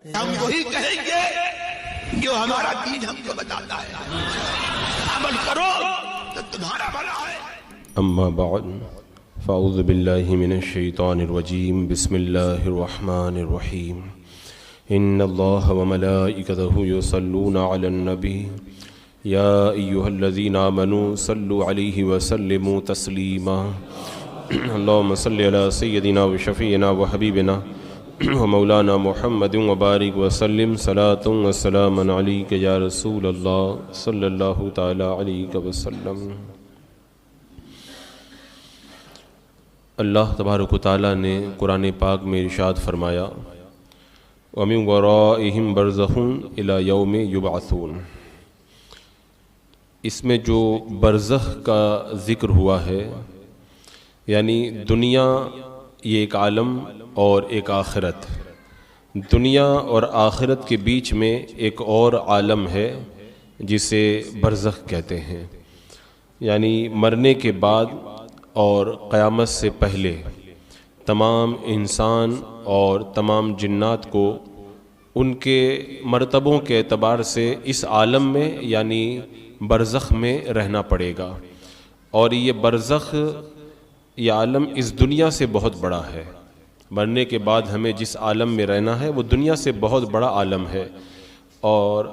ہم وہی کہیں گے جو ہمارا دین ہم کو بتاتا ہے، عمل کرو تو تمہارا بھلا ہے۔ اما بعد فاعوذ باللہ من الشیطان الرجیم بسم اللہ الرحمن الرحیم ان اللہ وملائکتہ یصلون علی النبی یا ایہا الذین آمنوا صلوا علیہ وسلموا تسلیما اللہم صلی علی سیدنا وشفیعنا وحبیبنا ومولانا محمد وبارک وسلم صلاۃ وسلاما علیک یا رسول اللہ صلی اللہ تعالی علیہ وسلم۔ اللہ تبارک و تعالیٰ نے قرآن پاک میں ارشاد فرمایا وَمِن وَرَائِهِمْ بَرْزَخٌ إِلَى يَوْمِ يُبْعَثُونَ۔ اس میں جو برزخ کا ذکر ہوا ہے یعنی دنیا یہ ایک عالم اور ایک آخرت، دنیا اور آخرت کے بیچ میں ایک اور عالم ہے جسے برزخ کہتے ہیں، یعنی مرنے کے بعد اور قیامت سے پہلے تمام انسان اور تمام جنات کو ان کے مرتبوں کے اعتبار سے اس عالم میں یعنی برزخ میں رہنا پڑے گا، اور یہ برزخ یہ عالم اس دنیا سے بہت بڑا ہے۔ مرنے کے بعد ہمیں جس عالم میں رہنا ہے وہ دنیا سے بہت بڑا عالم ہے، اور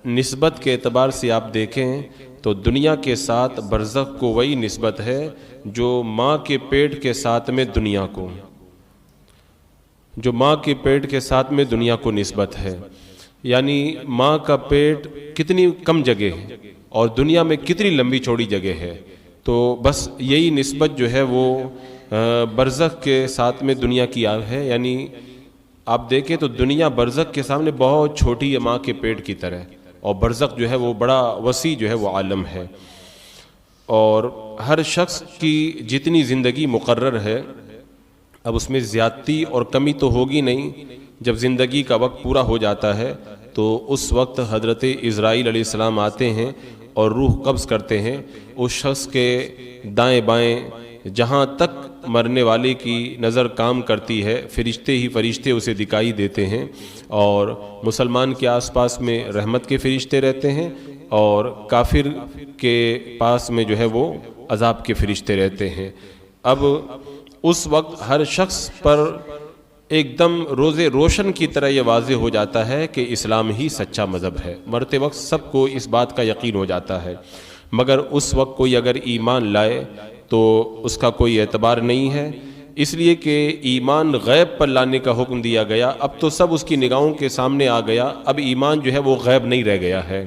نسبت کے اعتبار سے آپ دیکھیں تو دنیا کے ساتھ برزخ کو وہی نسبت ہے جو ماں کے پیٹ کے ساتھ میں دنیا کو، جو ماں کے پیٹ کے ساتھ میں دنیا کو نسبت ہے، یعنی ماں کا پیٹ کتنی کم جگہ ہے اور دنیا میں کتنی لمبی چوڑی جگہ ہے، تو بس یہی نسبت جو ہے وہ برزخ کے ساتھ میں دنیا کی ہے، یعنی آپ دیکھیں تو دنیا برزخ کے سامنے بہت چھوٹی ہے ماں کے پیٹ کی طرح، اور برزخ جو ہے وہ بڑا وسیع جو ہے وہ عالم ہے، اور ہر شخص کی جتنی زندگی مقرر ہے اب اس میں زیادتی اور کمی تو ہوگی نہیں۔ جب زندگی کا وقت پورا ہو جاتا ہے تو اس وقت حضرت عزرائیل علیہ السلام آتے ہیں اور روح قبض کرتے ہیں، اس شخص کے دائیں بائیں جہاں تک مرنے والے کی نظر کام کرتی ہے فرشتے ہی فرشتے اسے دکھائی دیتے ہیں، اور مسلمان کے آس پاس میں رحمت کے فرشتے رہتے ہیں اور کافر کے پاس میں جو ہے وہ عذاب کے فرشتے رہتے ہیں۔ اب اس وقت ہر شخص پر ایک دم روز روشن کی طرح یہ واضح ہو جاتا ہے کہ اسلام ہی سچا مذہب ہے، مرتے وقت سب کو اس بات کا یقین ہو جاتا ہے، مگر اس وقت کوئی اگر ایمان لائے تو اس کا کوئی اعتبار نہیں ہے، اس لیے کہ ایمان غیب پر لانے کا حکم دیا گیا، اب تو سب اس کی نگاہوں کے سامنے آ گیا، اب ایمان جو ہے وہ غیب نہیں رہ گیا ہے۔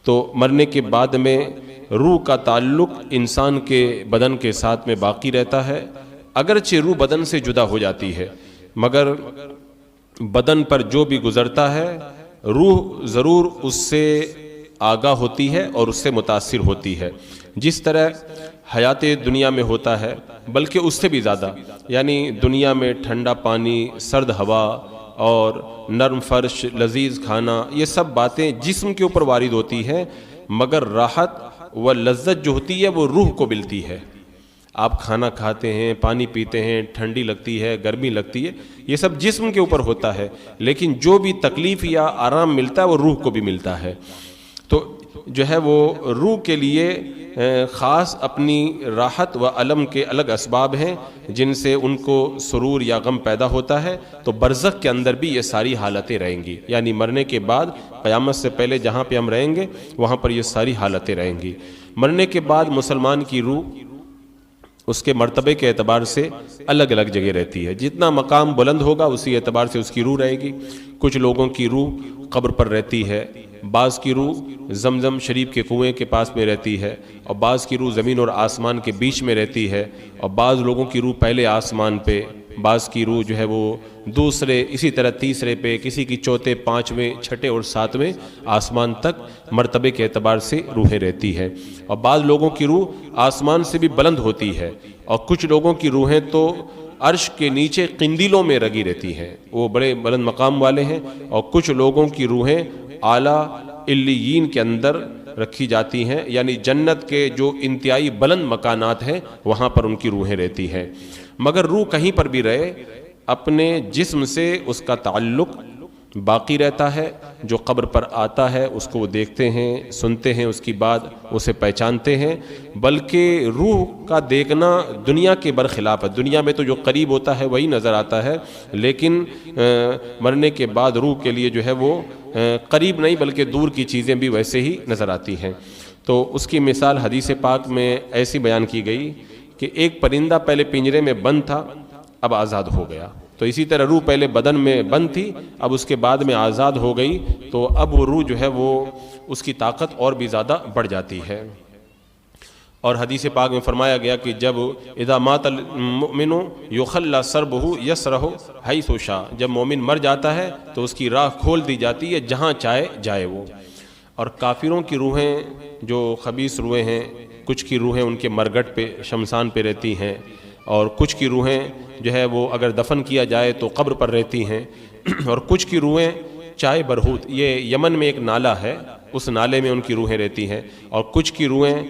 تو مرنے کے بعد میں روح کا تعلق انسان کے بدن کے ساتھ میں باقی رہتا ہے، اگرچہ روح بدن سے جدا ہو جاتی ہے مگر بدن پر جو بھی گزرتا ہے روح ضرور اس سے آگاہ ہوتی ہے اور اس سے متاثر ہوتی ہے، جس طرح حیات دنیا میں ہوتا ہے بلکہ اس سے بھی زیادہ، یعنی دنیا میں ٹھنڈا پانی، سرد ہوا اور نرم فرش، لذیذ کھانا، یہ سب باتیں جسم کے اوپر وارد ہوتی ہیں، مگر راحت و لذت جو ہوتی ہے وہ روح کو ملتی ہے۔ آپ کھانا کھاتے ہیں، پانی پیتے ہیں، ٹھنڈی لگتی ہے، گرمی لگتی ہے، یہ سب جسم کے اوپر ہوتا ہے، لیکن جو بھی تکلیف یا آرام ملتا ہے وہ روح کو بھی ملتا ہے۔ تو جو ہے وہ روح کے لیے خاص اپنی راحت و علم کے الگ اسباب ہیں جن سے ان کو سرور یا غم پیدا ہوتا ہے، تو برزخ کے اندر بھی یہ ساری حالتیں رہیں گی، یعنی مرنے کے بعد قیامت سے پہلے جہاں پہ ہم رہیں گے وہاں پر یہ ساری حالتیں رہیں گی۔ مرنے کے بعد مسلمان کی روح اس کے مرتبے کے اعتبار سے الگ الگ جگہ رہتی ہے، جتنا مقام بلند ہوگا اسی اعتبار سے اس کی روح رہے گی۔ کچھ لوگوں کی روح قبر پر رہتی ہے، بعض کی روح زمزم شریف کے کنویں کے پاس میں رہتی ہے، اور بعض کی روح زمین اور آسمان کے بیچ میں رہتی ہے، اور بعض لوگوں کی روح پہلے آسمان پہ، بعض کی روح جو ہے وہ دوسرے، اسی طرح تیسرے پہ، کسی کی چوتھے، پانچویں، چھٹے اور ساتویں آسمان تک مرتبے کے اعتبار سے روحیں رہتی ہے، اور بعض لوگوں کی روح آسمان سے بھی بلند ہوتی ہے، اور کچھ لوگوں کی روحیں تو عرش کے نیچے قندیلوں میں رگی رہتی ہیں، وہ بڑے بلند مقام والے ہیں، اور کچھ لوگوں کی روحیں اعلیٰ علیین کے اندر رکھی جاتی ہیں، یعنی جنت کے جو انتہائی بلند مکانات ہیں وہاں پر ان کی روحیں رہتی ہیں۔ مگر روح کہیں پر بھی رہے اپنے جسم سے اس کا تعلق باقی رہتا ہے، جو قبر پر آتا ہے اس کو وہ دیکھتے ہیں، سنتے ہیں، اس کی بات اسے پہچانتے ہیں، بلکہ روح کا دیکھنا دنیا کے برخلاف ہے۔ دنیا میں تو جو قریب ہوتا ہے وہی نظر آتا ہے، لیکن مرنے کے بعد روح کے لیے جو ہے وہ قریب نہیں بلکہ دور کی چیزیں بھی ویسے ہی نظر آتی ہیں۔ تو اس کی مثال حدیث پاک میں ایسی بیان کی گئی کہ ایک پرندہ پہلے پنجرے میں بند تھا، اب آزاد ہو گیا۔ تو اسی طرح روح پہلے بدن میں بند تھی، اب اس کے بعد میں آزاد ہو گئی، تو اب وہ روح جو ہے وہ اس کی طاقت اور بھی زیادہ بڑھ جاتی ہے۔ اور حدیث پاک میں فرمایا گیا کہ جب اذا مات المؤمن یخلی سربہ یسرہ حیث شاء، جب مومن مر جاتا ہے تو اس کی راہ کھول دی جاتی ہے جہاں چاہے جائے وہ۔ اور کافروں کی روحیں جو خبیث روحیں ہیں، کچھ کی روحیں ان کے مرگٹ پہ شمشان پہ رہتی ہیں، اور کچھ کی روحیں جو ہے وہ اگر دفن کیا جائے تو قبر پر رہتی ہیں، اور کچھ کی روحیں چائے برہوت، یہ یمن میں ایک نالہ ہے، اس نالے میں ان کی روحیں رہتی ہیں، اور کچھ کی روحیں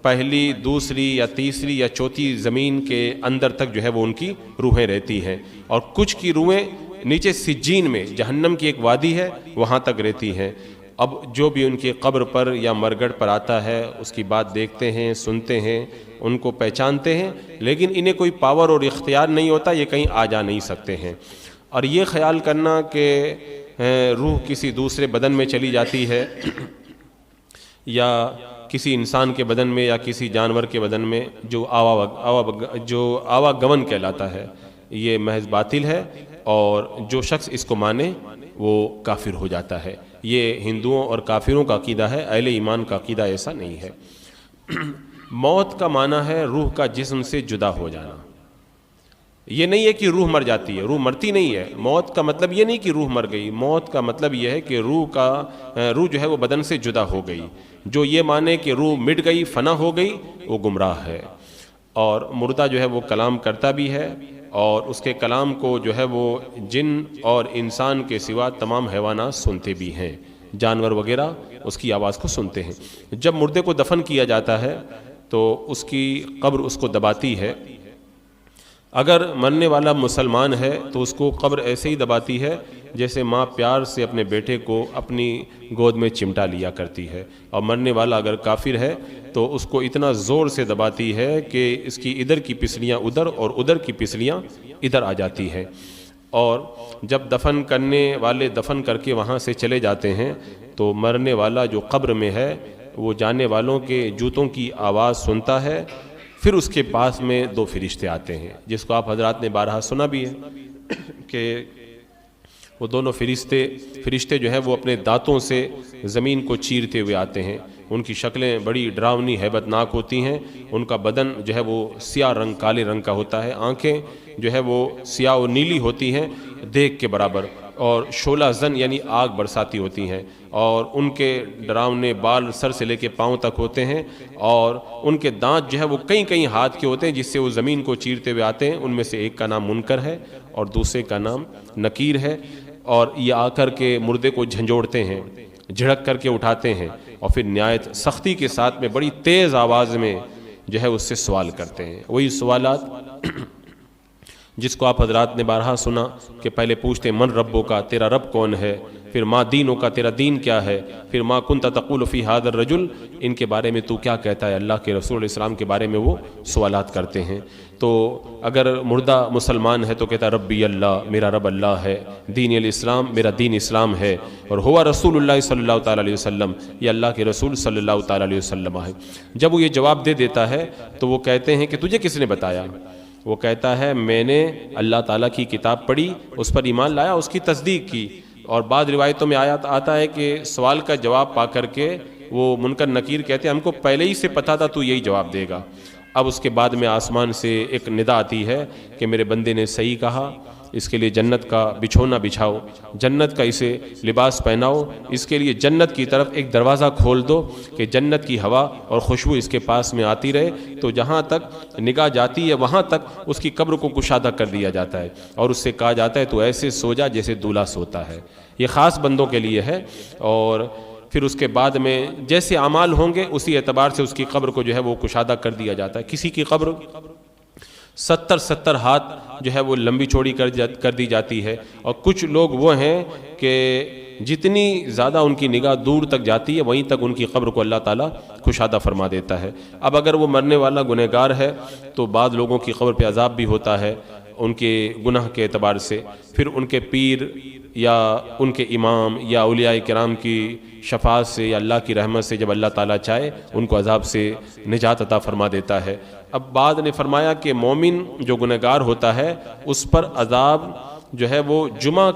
پہلی، دوسری یا تیسری یا چوتھی زمین کے اندر تک جو ہے وہ ان کی روحیں رہتی ہیں، اور کچھ کی روحیں نیچے سجین میں، جہنم کی ایک وادی ہے وہاں تک رہتی ہیں۔ اب جو بھی ان کی قبر پر یا مرگڑ پر آتا ہے اس کی بات دیکھتے ہیں، سنتے ہیں، ان کو پہچانتے ہیں، لیکن انہیں کوئی پاور اور اختیار نہیں ہوتا، یہ کہیں آ جا نہیں سکتے ہیں۔ اور یہ خیال کرنا کہ روح کسی دوسرے بدن میں چلی جاتی ہے یا کسی انسان کے بدن میں یا کسی جانور کے بدن میں، جو آواگمن کہلاتا ہے، یہ محض باطل ہے، اور جو شخص اس کو مانے وہ کافر ہو جاتا ہے۔ یہ ہندوؤں اور کافروں کا عقیدہ ہے، اہل ایمان کا عقیدہ ایسا نہیں ہے۔ موت کا معنی ہے روح کا جسم سے جدا ہو جانا۔ یہ نہیں ہے کہ روح مر جاتی ہے، روح مرتی نہیں ہے۔ موت کا مطلب یہ نہیں کہ روح مر گئی، موت کا مطلب یہ ہے کہ روح جو ہے وہ بدن سے جدا ہو گئی۔ جو یہ مانے کہ روح مٹ گئی، فنا ہو گئی، وہ گمراہ ہے۔ اور مردہ جو ہے وہ کلام کرتا بھی ہے، اور اس کے کلام کو جو ہے وہ جن اور انسان کے سوا تمام حیوانات سنتے بھی ہیں، جانور وغیرہ اس کی آواز کو سنتے ہیں۔ جب مردے کو دفن کیا جاتا ہے تو اس کی قبر اس کو دباتی ہے۔ اگر مرنے والا مسلمان ہے تو اس کو قبر ایسے ہی دباتی ہے جیسے ماں پیار سے اپنے بیٹے کو اپنی گود میں چمٹا لیا کرتی ہے، اور مرنے والا اگر کافر ہے تو اس کو اتنا زور سے دباتی ہے کہ اس کی ادھر کی پسلیاں ادھر اور ادھر کی پسلیاں ادھر آ جاتی ہیں۔ اور جب دفن کرنے والے دفن کر کے وہاں سے چلے جاتے ہیں تو مرنے والا جو قبر میں ہے وہ جانے والوں کے جوتوں کی آواز سنتا ہے، پھر اس کے پاس میں دو فرشتے آتے ہیں، جس کو آپ حضرات نے بارہا سنا بھی ہے کہ وہ دونوں فرشتے جو ہیں وہ اپنے دانتوں سے زمین کو چیرتے ہوئے آتے ہیں۔ ان کی شکلیں بڑی ڈراؤنی ہیبت ناک ہوتی ہیں، ان کا بدن جو ہے وہ سیاہ رنگ، کالے رنگ کا ہوتا ہے، آنکھیں جو ہے وہ سیاہ و نیلی ہوتی ہیں دیگ کے برابر، اور شعلہ زن یعنی آگ برساتی ہوتی ہیں، اور ان کے ڈراؤنے بال سر سے لے کے پاؤں تک ہوتے ہیں، اور ان کے دانت جو ہے وہ کئی ہاتھ کے ہوتے ہیں جس سے وہ زمین کو چیرتے ہوئے آتے ہیں۔ ان میں سے ایک کا نام منکر ہے اور دوسرے کا نام نکیر ہے، اور یہ آ کر کے مردے کو جھنجھوڑتے ہیں، جھڑک کر کے اٹھاتے ہیں، اور پھر نہایت سختی کے ساتھ میں بڑی تیز آواز میں جو ہے اس سے سوال کرتے ہیں۔ وہی سوالات جس کو آپ حضرات نے بارہا سنا کہ پہلے پوچھتے ہیں من ربوں کا، تیرا رب کون ہے، پھر ما دینوں کا، تیرا دین کیا ہے، پھر ما کنت تقول فی ھذا الرجل، ان کے بارے میں تو کیا کہتا ہے، اللہ کے رسول علیہ السلام کے بارے میں وہ سوالات کرتے ہیں۔ تو اگر مردہ مسلمان ہے تو کہتا ہے ربی اللہ، میرا رب اللہ ہے، دین الاسلام، میرا دین اسلام ہے، اور ہوا رسول اللہ صلی اللہ تعالیٰ علیہ وسلم، یہ اللہ کے رسول صلی اللہ تعالیٰ علیہ وسلم ہے۔ جب وہ یہ جواب دے دیتا ہے تو وہ کہتے ہیں کہ تجھے کس نے بتایا؟ وہ کہتا ہے میں نے اللہ تعالیٰ کی کتاب پڑھی، اس پر ایمان لایا، اس کی تصدیق کی۔ اور بعض روایتوں میں آتا ہے کہ سوال کا جواب پا کر کے وہ منکر نکیر کہتے ہیں ہم کو پہلے ہی سے پتا تھا تو یہی جواب دے گا۔ اب اس کے بعد میں آسمان سے ایک ندا آتی ہے کہ میرے بندے نے صحیح کہا، اس کے لیے جنت کا بچھونا بچھاؤ، جنت کا اسے لباس پہناؤ، اس کے لیے جنت کی طرف ایک دروازہ کھول دو کہ جنت کی ہوا اور خوشبو اس کے پاس میں آتی رہے، تو جہاں تک نگاہ جاتی ہے وہاں تک اس کی قبر کو کشادہ کر دیا جاتا ہے، اور اس سے کہا جاتا ہے تو ایسے سو جا جیسے دولہا سوتا ہے۔ یہ خاص بندوں کے لیے ہے، اور پھر اس کے بعد میں جیسے اعمال ہوں گے اسی اعتبار سے اس کی قبر کو جو ہے وہ کشادہ کر دیا جاتا ہے۔ کسی کی قبر 70 ہاتھ جو ہے وہ لمبی چوڑی کر دی جاتی ہے، اور کچھ لوگ وہ ہیں کہ جتنی زیادہ ان کی نگاہ دور تک جاتی ہے وہیں تک ان کی قبر کو اللہ تعالیٰ کشادہ فرما دیتا ہے۔ اب اگر وہ مرنے والا گنہگار ہے تو بعض لوگوں کی قبر پہ عذاب بھی ہوتا ہے ان کے گناہ کے اعتبار سے، پھر ان کے پیر یا ان کے امام یا اولیاء کرام کی شفاعت سے یا اللہ کی رحمت سے جب اللہ تعالیٰ چاہے ان کو عذاب سے نجات عطا فرما دیتا ہے۔ اب بعد نے فرمایا کہ مومن جو گنہگار ہوتا ہے اس پر عذاب جو ہے وہ جمعہ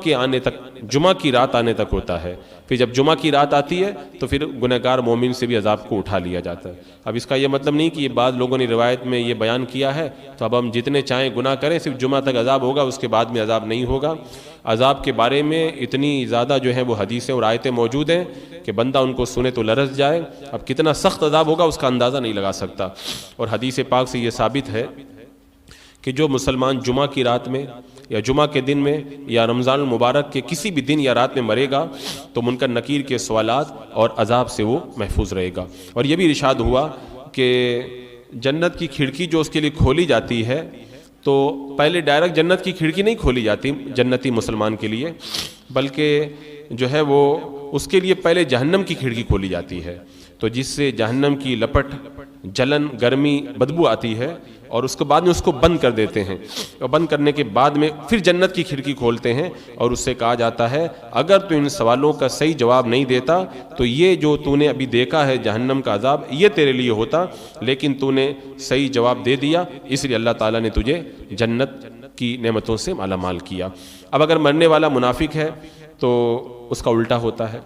کی رات آنے تک ہوتا ہے، پھر جب جمعہ کی رات آتی ہے تو پھر گنہگار مومن سے بھی عذاب کو اٹھا لیا جاتا ہے۔ اب اس کا یہ مطلب نہیں کہ یہ بعض لوگوں نے روایت میں یہ بیان کیا ہے تو اب ہم جتنے چاہیں گناہ کریں، صرف جمعہ تک عذاب ہوگا، اس کے بعد میں عذاب نہیں ہوگا۔ عذاب کے بارے میں اتنی زیادہ جو ہیں وہ حدیثیں اور آیتیں موجود ہیں کہ بندہ ان کو سنے تو لرز جائے، اب کتنا سخت عذاب ہوگا اس کا اندازہ نہیں لگا سکتا۔ اور حدیث پاک سے یہ ثابت ہے کہ جو مسلمان جمعہ کی رات میں یا جمعہ کے دن میں یا رمضان المبارک کے کسی بھی دن یا رات میں مرے گا تو منکر نکیر کے سوالات اور عذاب سے وہ محفوظ رہے گا۔ اور یہ بھی ارشاد ہوا کہ جنت کی کھڑکی جو اس کے لیے کھولی جاتی ہے تو پہلے ڈائریکٹ جنت کی کھڑکی نہیں کھولی جاتی جنتی مسلمان کے لیے، بلکہ جو ہے وہ اس کے لیے پہلے جہنم کی کھڑکی کھولی جاتی ہے، تو جس سے جہنم کی لپٹ، جلن، گرمی، بدبو آتی ہے، اور اس کے بعد میں اس کو بند کر دیتے ہیں، اور بند کرنے کے بعد میں پھر جنت کی کھڑکی کھولتے ہیں اور اس سے کہا جاتا ہے اگر تو ان سوالوں کا صحیح جواب نہیں دیتا تو یہ جو تو نے ابھی دیکھا ہے جہنم کا عذاب یہ تیرے لیے ہوتا، لیکن تو نے صحیح جواب دے دیا اس لیے اللہ تعالیٰ نے تجھے جنت کی نعمتوں سے مالا مال کیا۔ اب اگر مرنے والا منافق ہے تو اس کا الٹا ہوتا ہے،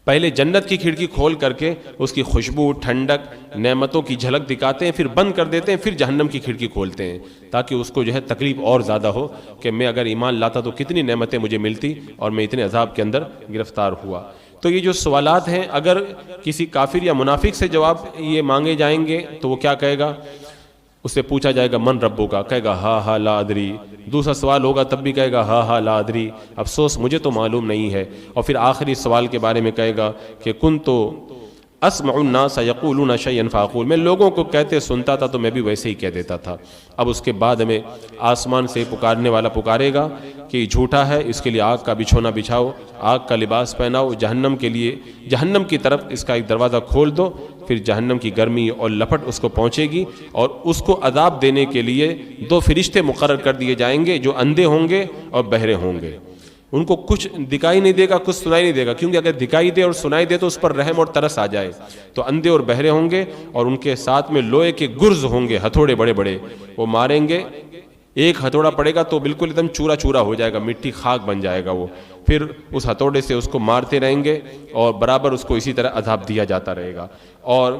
پہلے جنت کی کھڑکی کھول کر کے اس کی خوشبو، ٹھنڈک، نعمتوں کی جھلک دکھاتے ہیں، پھر بند کر دیتے ہیں، پھر جہنم کی کھڑکی کھولتے ہیں تاکہ اس کو جو ہے تکلیف اور زیادہ ہو کہ میں اگر ایمان لاتا تو کتنی نعمتیں مجھے ملتی اور میں اتنے عذاب کے اندر گرفتار ہوا۔ تو یہ جو سوالات ہیں اگر کسی کافر یا منافق سے جواب یہ مانگے جائیں گے تو وہ کیا کہے گا؟ اس سے پوچھا جائے گا من ربو کا، کہے گا ہا ہا لا ادری، دوسرا سوال ہوگا تب بھی کہے گا ہا ہا لا ادری، افسوس مجھے تو معلوم نہیں ہے، اور پھر آخری سوال کے بارے میں کہے گا کہ کنت اسمع الناس یقولون شیئا فاقول، میں لوگوں کو کہتے سنتا تھا تو میں بھی ویسے ہی کہہ دیتا تھا۔ اب اس کے بعد ہمیں آسمان سے پکارنے والا پکارے گا کہ یہ جھوٹا ہے، اس کے لیے آگ کا بچھونا بچھاؤ، آگ کا لباس پہناؤ، جہنم کے لیے جہنم کی طرف اس کا ایک دروازہ کھول دو، پھر جہنم کی گرمی اور لپٹ اس کو پہنچے گی، اور اس کو عذاب دینے کے لیے 2 فرشتے مقرر کر دیے جائیں گے جو اندھے ہوں گے اور بہرے ہوں گے۔ ان کو کچھ دکھائی نہیں دے گا، کچھ سنائی نہیں دے گا، کیونکہ اگر دکھائی دے اور سنائی دے تو اس پر رحم اور ترس آ جائے، تو اندھے اور بہرے ہوں گے، اور ان کے ساتھ میں لوہے کے گرز ہوں گے، ہتھوڑے بڑے بڑے، وہ ماریں گے، ایک ہتھوڑا پڑے گا تو بالکل ایک دم چورا چورا ہو جائے گا، مٹی خاک بن جائے گا وہ، پھر اس ہتھوڑے سے اس کو مارتے رہیں گے اور برابر اس کو اسی طرح عذاب دیا جاتا رہے گا، اور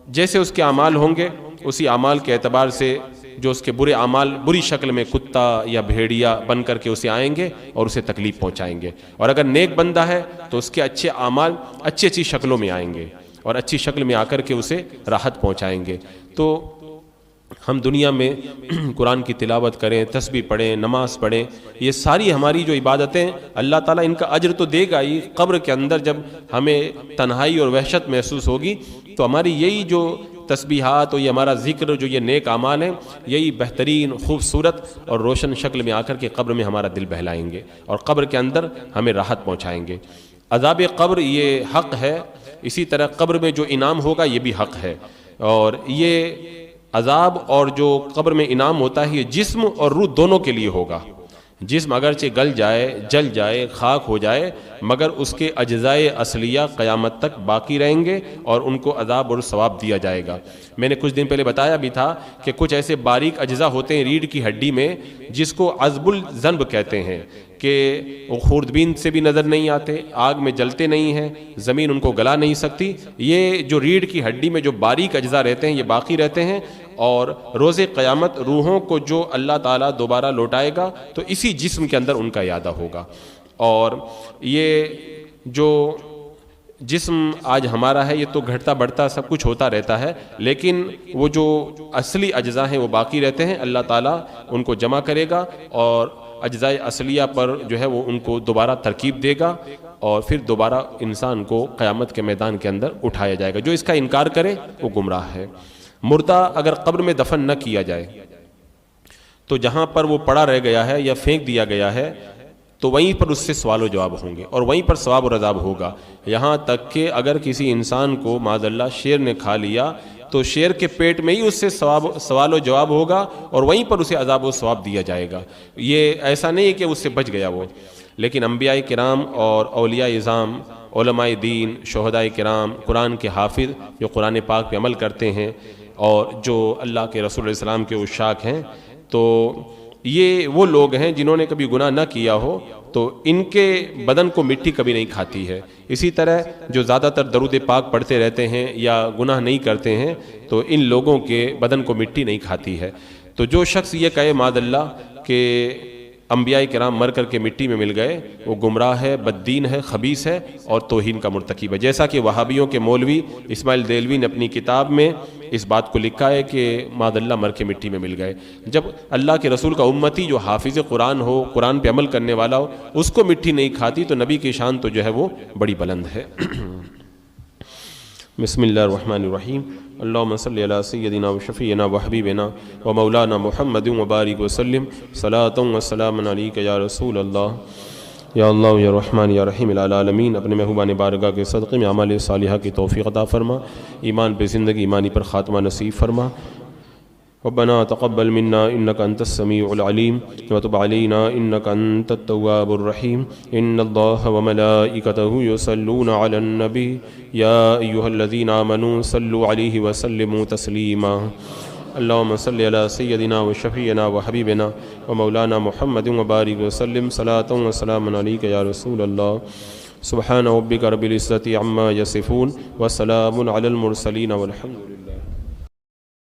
جیسے اس کے اعمال ہوں گے اسی اعمال کے اعتبار سے جو اس کے برے اعمال بری شکل میں کتا یا بھیڑیا بن کر کے اسے آئیں گے اور اسے تکلیف پہنچائیں گے، اور اگر نیک بندہ ہے تو اس کے اچھے اعمال اچھی اچھی شکلوں میں آئیں گے اور اچھی شکل میں آ کر کے اسے راحت پہنچائیں گے۔ تو ہم دنیا میں قرآن کی تلاوت کریں، تسبیح پڑھیں، نماز پڑھیں، یہ ساری ہماری جو عبادتیں اللہ تعالیٰ ان کا اجر تو دے گا ہی، قبر کے اندر جب ہمیں تنہائی اور وحشت محسوس ہوگی تو ہماری یہی جو تسبیحات اور یہ ہمارا ذکر جو یہ نیک اعمال ہیں یہی بہترین، خوبصورت اور روشن شکل میں آ کر کے قبر میں ہمارا دل بہلائیں گے اور قبر کے اندر ہمیں راحت پہنچائیں گے۔ عذاب قبر یہ حق ہے، اسی طرح قبر میں جو انعام ہوگا یہ بھی حق ہے، اور یہ عذاب اور جو قبر میں انعام ہوتا ہے یہ جسم اور روح دونوں کے لیے ہوگا۔ جسم اگرچہ گل جائے، جل جائے، خاک ہو جائے، مگر اس کے اجزائے اصلیہ قیامت تک باقی رہیں گے اور ان کو عذاب اور ثواب دیا جائے گا۔ میں نے کچھ دن پہلے بتایا بھی تھا کہ کچھ ایسے باریک اجزاء ہوتے ہیں ریڑھ کی ہڈی میں جس کو عضب الذنب کہتے ہیں، کہ وہ خوردبین سے بھی نظر نہیں آتے، آگ میں جلتے نہیں ہیں، زمین ان کو گلا نہیں سکتی، یہ جو ریڑھ کی ہڈی میں جو باریک اجزاء رہتے ہیں یہ باقی رہتے ہیں، اور روز قیامت روحوں کو جو اللہ تعالیٰ دوبارہ لوٹائے گا تو اسی جسم کے اندر ان کا اعادہ ہوگا۔ اور یہ جو جسم آج ہمارا ہے یہ تو گھٹتا بڑھتا سب کچھ ہوتا رہتا ہے، لیکن وہ جو اصلی اجزاء ہیں وہ باقی رہتے ہیں، اللہ تعالیٰ ان کو جمع کرے گا اور اجزائے اصلیہ پر جو ہے وہ ان کو دوبارہ ترکیب دے گا، اور پھر دوبارہ انسان کو قیامت کے میدان کے اندر اٹھایا جائے گا۔ جو اس کا انکار کرے وہ گمراہ ہے۔ مردہ اگر قبر میں دفن نہ کیا جائے تو جہاں پر وہ پڑا رہ گیا ہے یا پھینک دیا گیا ہے تو وہیں پر اس سے سوال و جواب ہوں گے اور وہیں پر ثواب و عذاب ہوگا. یہاں تک کہ اگر کسی انسان کو معاذ اللہ شیر نے کھا لیا تو شیر کے پیٹ میں ہی اس سے سوال و جواب ہوگا اور وہیں پر اسے عذاب و ثواب دیا جائے گا. یہ ایسا نہیں ہے کہ اس سے بچ گیا وہ. لیکن انبیاء کرام اور اولیاء اعظام، علماء دین، شہداء کرام، قرآن کے حافظ جو قرآن پاک پہ عمل کرتے ہیں اور جو اللہ کے رسول علیہ السلام کے عشاق ہیں، تو یہ وہ لوگ ہیں جنہوں نے کبھی گناہ نہ کیا ہو تو ان کے بدن کو مٹی کبھی نہیں کھاتی ہے. اسی طرح جو زیادہ تر درود پاک پڑھتے رہتے ہیں یا گناہ نہیں کرتے ہیں تو ان لوگوں کے بدن کو مٹی نہیں کھاتی ہے. تو جو شخص یہ کہے معاذ اللہ کہ انبیاء کرام مر کر کے مٹی میں مل گئے، وہ گمراہ ہے، بددین ہے، خبیث ہے اور توہین کا مرتکب ہے. جیسا کہ وہابیوں کے مولوی اسماعیل دیلوی نے اپنی کتاب میں اس بات کو لکھا ہے کہ معاذ اللہ مر کے مٹی میں مل گئے. جب اللہ کے رسول کا امتی جو حافظ قرآن ہو، قرآن پہ عمل کرنے والا ہو، اس کو مٹی نہیں کھاتی تو نبی کی شان تو جو ہے وہ بڑی بلند ہے. بسم اللہ الرحمن الرحیم. اللہم صلی علی سیدنا و شفیعنا و حبیبنا و مولانا محمد و بارک وسلم صلاۃ و سلام علیک یا رسول اللہ. یا اللہ یا رحمان یا رحیم العالمین، اپنے محبوبان بارگاہ کے صدقے میں اعمال صالحہ کی توفیق عطا فرما، ایمان پہ زندگی، ایمانی پر خاتمہ نصیب فرما. ربنا تقبل منا انك انت السميع العليم وتب علينا انك انت التواب الرحيم. ان الله وملائكته يصلون على النبي يا ايها الذين امنوا صلوا عليه وسلموا تسليما. اللهم صل على سيدنا وشفيعنا وحبيبنا ومولانا محمد وبارك وسلم صلاة وسلام عليك يا رسول الله. سبحان ربك رب العزة عما يصفون وسلام على المرسلين والحمد لله.